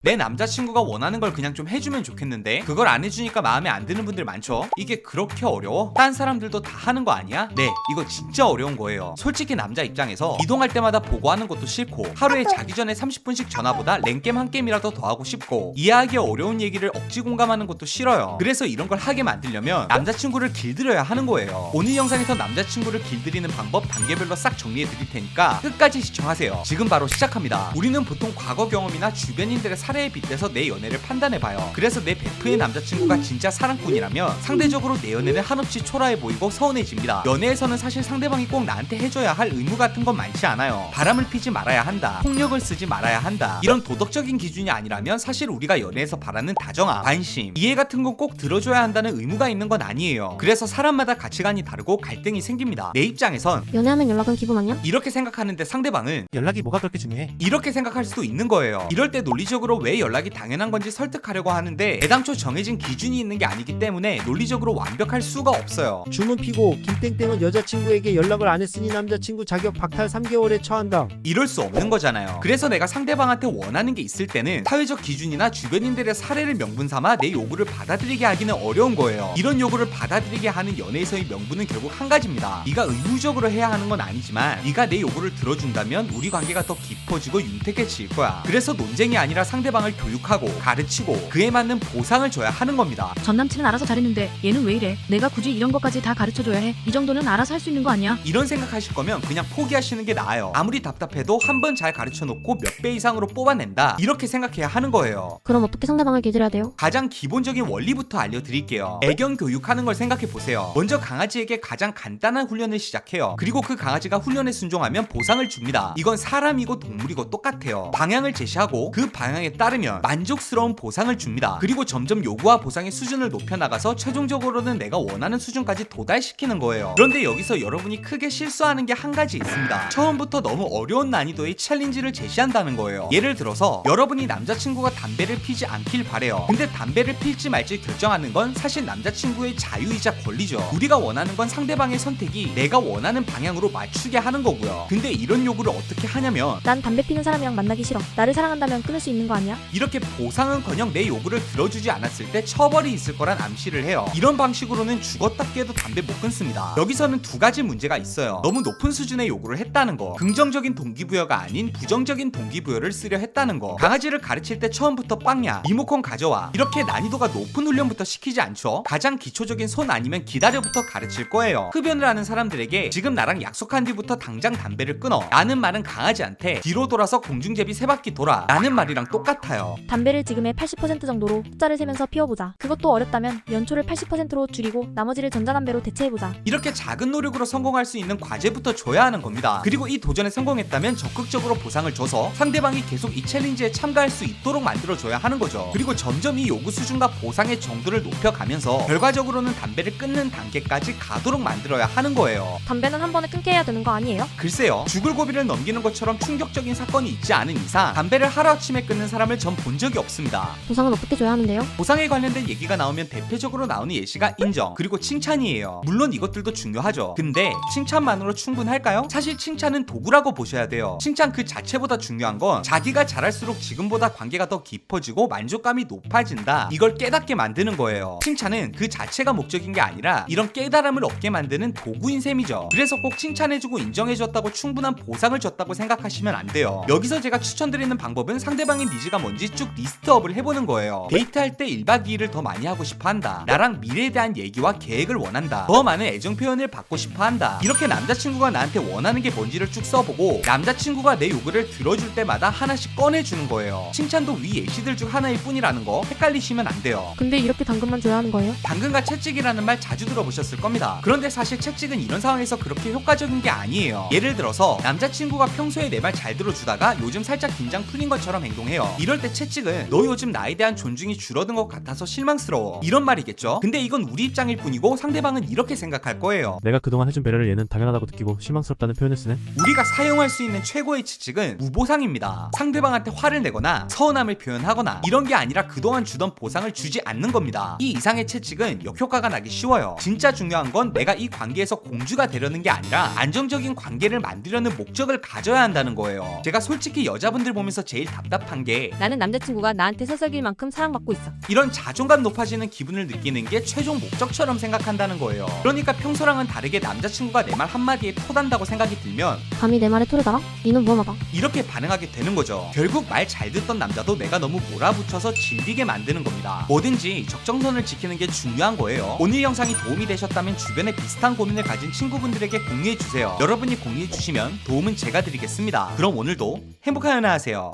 내 남자친구가 원하는 걸 그냥 좀 해주면 좋겠는데 그걸 안 해주니까 마음에 안 드는 분들 많죠? 이게 그렇게 어려워? 딴 사람들도 다 하는 거 아니야? 네, 이거 진짜 어려운 거예요. 솔직히 남자 입장에서 이동할 때마다 보고하는 것도 싫고 하루에 자기 전에 30분씩 전화보다 랭겜 한 게임이라도 더 하고 싶고 이해하기 어려운 얘기를 억지 공감하는 것도 싫어요. 그래서 이런 걸 하게 만들려면 남자친구를 길들여야 하는 거예요. 오늘 영상에서 남자친구를 길들이는 방법 단계별로 싹 정리해 드릴 테니까 끝까지 시청하세요. 지금 바로 시작합니다. 우리는 보통 과거 경험이나 주변인들의 사례에 빗대서 내 연애를 판단해봐요. 그래서 내 베프의 남자친구가 진짜 사랑꾼이라면 상대적으로 내 연애는 한없이 초라해 보이고 서운해집니다. 연애에서는 사실 상대방이 꼭 나한테 해줘야 할 의무 같은 건 많지 않아요. 바람을 피지 말아야 한다, 폭력을 쓰지 말아야 한다, 이런 도덕적인 기준이 아니라면 사실 우리가 연애에서 바라는 다정함, 관심, 이해 같은 건 꼭 들어줘야 한다는 의무가 있는 건 아니에요. 그래서 사람마다 가치관이 다르고 갈등이 생깁니다. 내 입장에선 연애하면 연락은 기본 아니야? 이렇게 생각하는데 상대방은 연락이 뭐가 그렇게 중요해? 이렇게 생각할 수도 있는 거예요. 이럴 때 논리적으로 왜 연락이 당연한 건지 설득하려고 하는데 애당초 정해진 기준이 있는 게 아니기 때문에 논리적으로 완벽할 수가 없어요. 주문 피고 김땡땡은 여자친구에게 연락을 안 했으니 남자친구 자격 박탈 3개월에 처한다. 이럴 수 없는 거잖아요. 그래서 내가 상대방한테 원하는 게 있을 때는 사회적 기준이나 주변인들의 사례를 명분 삼아 내 요구를 받아들이게 하기는 어려운 거예요. 이런 요구를 받아들이게 하는 연애에서의 명분은 결국 한 가지입니다. 네가 의무적으로 해야 하는 건 아니지만 네가 내 요구를 들어준다면 우리 관계가 더 깊어지고 윤택해질 거야. 그래서 논쟁이 아니라 상대방을 교육하고 가르치고 그에 맞는 보상을 줘야 하는 겁니다. 전 남친은 알아서 잘했는데 얘는 왜 이래? 내가 굳이 이런 것까지 다 가르쳐줘야 해? 이 정도는 알아서 할 수 있는 거 아니야? 이런 생각하실 거면 그냥 포기하시는 게 나아요. 아무리 답답해도 한 번 잘 가르쳐 놓고 몇 배 이상으로 뽑아낸다, 이렇게 생각해야 하는 거예요. 그럼 어떻게 상대방을 길들여야 돼요? 가장 기본적인 원리부터 알려드릴게요. 애견 교육하는 걸 생각해보세요. 먼저 강아지에게 가장 간단한 훈련을 시작해요. 그리고 그 강아지가 훈련에 순종하면 보상을 줍니다. 이건 사람이고 동물이고 똑같아요. 방향을 제시하고 그 방향에 따르면 만족스러운 보상을 줍니다. 그리고 점점 요구와 보상의 수준을 높여나가서 최종적으로는 내가 원하는 수준까지 도달시키는 거예요. 그런데 여기서 여러분이 크게 실수하는 게 한 가지 있습니다. 처음부터 너무 어려운 난이도의 챌린지를 제시한다는 거예요. 예를 들어서 여러분이 남자친구가 담배를 피지 않길 바래요. 근데 담배를 필지 말지 결정하는 건 사실 남자친구의 자유이자 권리죠. 우리가 원하는 건 상대방의 선택이 내가 원하는 방향으로 맞추게 하는 거고요. 근데 이런 요구를 어떻게 하냐면 난 담배 피는 사람이랑 만나기 싫어. 나를 사랑한다면 끊을 수 있는 거 아니야? 이렇게 보상은커녕 내 요구를 들어주지 않았을 때 처벌이 있을 거란 암시를 해요. 이런 방식으로는 죽었다 깨도 담배 못 끊습니다. 여기서는 두 가지 문제가 있어요. 너무 높은 수준의 요구를 했다는 거, 긍정적인 동기부여가 아닌 부정적인 동기부여를 쓰려 했다는 거. 강아지를 가르칠 때 처음부터 빵야, 리모컨 가져와, 이렇게 난이도가 높은 훈련부터 시키지 않죠. 가장 기초적인 손 아니면 기다려부터 가르칠 거예요. 흡연을 하는 사람들에게 지금 나랑 약속한 뒤부터 당장 담배를 끊어 라는 말은 강아지한테 뒤로 돌아서 공중제비 3바퀴 돌아 라는 말이랑 똑같아요. 담배를 지금의 80% 정도로 숫자를 세면서 피워보자. 그것도 어렵다면 연초를 80%로 줄이고 나머지를 전자담배로 대체해보자. 이렇게 작은 노력으로 성공할 수 있는 과제부터 줘야 하는 겁니다. 그리고 이 도전에 성공했다면 적극적으로 보상을 줘서 상대방이 계속 이 챌린지에 참가할 수 있도록 만들어줘야 하는 거죠. 그리고 점점 이 요구 수준과 보상의 정도를 높여가면서 결과적으로는 담배를 끊는 단계까지 가도록 만들어야 하는 거예요. 담배는 한 번에 끊게 해야 되는 거 아니에요? 글쎄요, 죽을 고비를 넘기는 것처럼 충격적인 사건이 있지 않은 이상 담배를 하루아침에 끊는 사람을 전 본 적이 없습니다. 보상은 어떻게 줘야 하는데요? 보상에 관련된 얘기가 나오면 대표적으로 나오는 예시가 인정, 그리고 칭찬이에요. 물론 이것들도 중요하죠. 근데 칭찬만으로 충분할까요? 사실 칭찬은 도구라고 보셔야 돼요. 칭찬 그 자체보다 중요한 건 자기가 잘할수록 지금보다 관계가 더 깊어지고 만족감이 높아진다, 이걸 깨닫게 만드는 거예요. 칭찬은 그 자체가 목적인 게 아니라 이런 깨달음을 얻게 만드는 도구인 셈이죠. 그래서 꼭 칭찬해주고 인정해줬다고 충분한 보상을 줬다고 생각하시면 안 돼요. 여기서 제가 추천드리는 방법은 상대방의 니즈가 뭔지 쭉 리스트업을 해보는 거예요. 데이트할 때 1박 2일을 더 많이 하고 싶어 한다, 나랑 미래에 대한 얘기와 계획을 원한다, 더 많은 애정 표현을 받고 싶어 한다, 이렇게 남자친구가 나한테 원하는 게 뭔지를 쭉 써보고 남자친구가 내 요구를 들어줄 때마다 하나씩 꺼내주는 거예요. 칭찬도 위 예시들 중 하나일 뿐이라는 거 헷갈리시면 안 돼요. 근데 이렇게 당근만 줘야 하는 거예요? 당근과 채찍이라는 말 자주 들어보셨을 겁니다. 그런데 사실 채찍은 이런 상황에서 그렇게 효과적인 게 아니에요. 예를 들어서 남자친구가 평소에 내 말 잘 들어주다가 요즘 살짝 긴장 풀린 것처럼 행동해요. 이럴 때 채찍은 너 요즘 나에 대한 존중이 줄어든 것 같아서 실망스러워, 이런 말이겠죠. 근데 이건 우리 입장일 뿐이고 상대방은 이렇게 생각할 거예요. 내가 그동안 해준 배려를 얘는 당연하다고 느끼고 실망스럽다는 표현을 쓰네. 우리가 사용할 수 있는 최고의 채찍은 무보상입니다. 상대방한테 화를 내거나 서운함을 표현하거나 이런 게 아니라 그동안 주던 보상을 주지 않는 겁니다. 이 이상의 채찍은 역효과가 나기 쉬워요. 진짜 중요한 건 내가 이 관계에서 공주가 되려는 게 아니라 안정적인 관계를 만들려는 목적을 가져야 한다는 거예요. 제가 솔직히 여자분들 보면서 제일 답답한 게 돼. 나는 남자친구가 나한테 서석일 만큼 사랑받고 있어. 이런 자존감 높아지는 기분을 느끼는 게 최종 목적처럼 생각한다는 거예요. 그러니까 평소랑은 다르게 남자친구가 내 말 한마디에 토단다고 생각이 들면 감히 내 말에 토를 달아? 니는 무엄하다. 이렇게 반응하게 되는 거죠. 결국 말 잘 듣던 남자도 내가 너무 몰아붙여서 질리게 만드는 겁니다. 뭐든지 적정선을 지키는 게 중요한 거예요. 오늘 영상이 도움이 되셨다면 주변에 비슷한 고민을 가진 친구분들에게 공유해주세요. 여러분이 공유해주시면 도움은 제가 드리겠습니다. 그럼 오늘도 행복한 연애 하세요.